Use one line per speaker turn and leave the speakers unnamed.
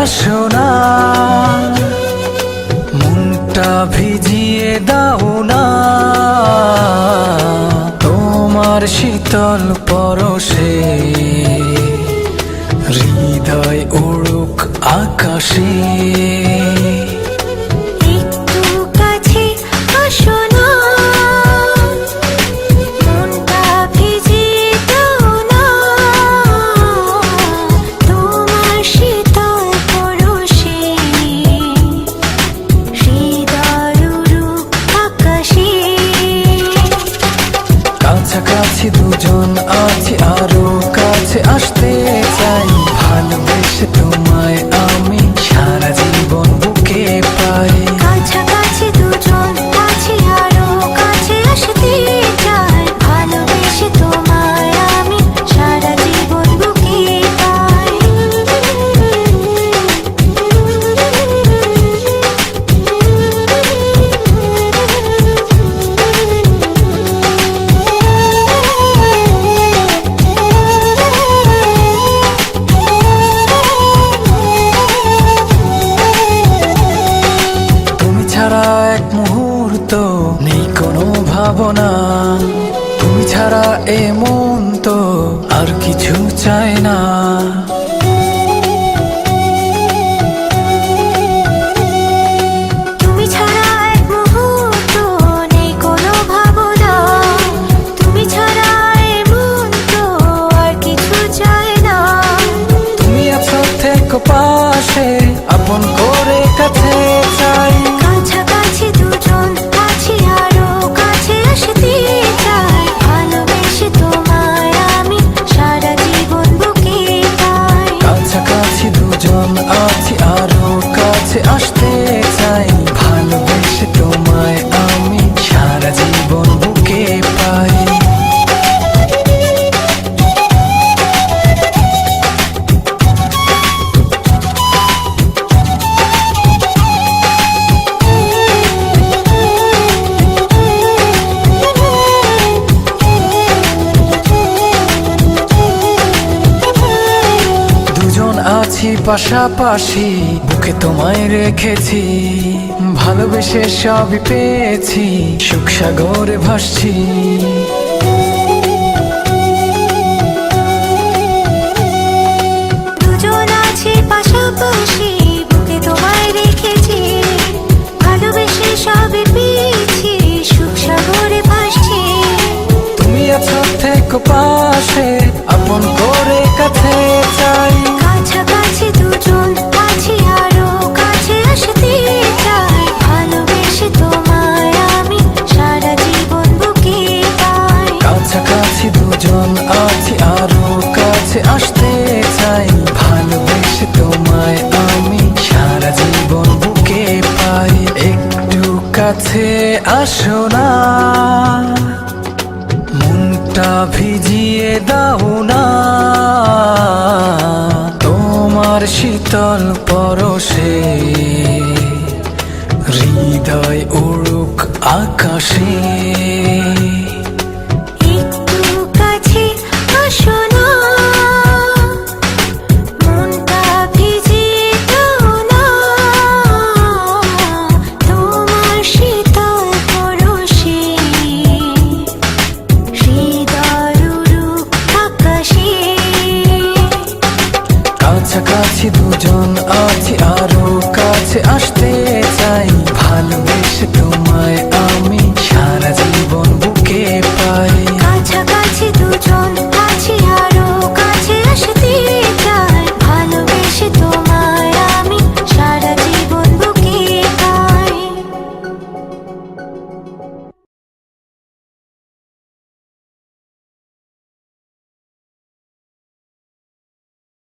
আসো না, মনটা ভিজিয়ে দাও না তোমার শীতল পরশে। হৃদয় উড়ুক আকাশে। কাছাকাছি দুজন আছি, আরো কাছে আসতে চাই। ভালোবেসে তোমায় আমি সারা জীবন বুকে পাই।
কাছাকাছি দুজন আছি, আরো কাছে আসতে চাই। ভালোবেসে তোমায় আমি সারা জীবন বুকে পাই।
এক মুহূর্ত নেই কোনো ভাবনা, তুমি ছাড়া এ মন তো আর কিছু চায় না।
তুমি ছাড়া এক মুহূর্ত নেই কোনো ভাবনা, তুমি ছাড়া এ মন তো আর কিছু চায় না।
তুমি আছো থেকো পাশে, আপন করে কাছে চাই।
কাছাকাছি দুজন আছি, আরো কাছে আসতে চাই। ভালোবেসে তোমায় আমি সারা জীবন বুকে পাই।
কাছাকাছি দুজন আছি, আরো কাছে আসতে চাই। ভালোবেসে তোমায় আমি সারা জীবন বুকে পাই। আছি পাশাপাশি, বুকে তোমায় রেখেছি। ভালোবেসে সবই পেয়েছি, সুখ সাগরে ভাসছি।
দুজন আছি পাশাপাশি, বুকে তোমায় রেখেছি। ভালোবেসে সবই পেয়েছি, সুখ সাগরে ভাসছি।
তুমি আছো থেকো পাশে, আপন করে কাছে চাই।
কাছাকাছি দুজন আছি, আরো কাছে আসতে চাই। ভালোবেসে তোমায় আমি সারা জীবন বুকে পাই।
কাছাকাছি দুজন আছি, আরো কাছে আসতে চাই। ভালোবেসে তোমায় আমি সারা জীবন বুকে পাই। একটু কাছে আসো না, মনটা ভিজিয়ে দাও না তোমার শীতল পরশে। হৃদয় উড়ুক আকাশে।
একটু কাছে আসো না, মনটা ভিজিয়ে দাও না তোমার শীতল পরশে। হৃদয় উড়ুক আকাশে।
কাছাকাছি দুজন আছি।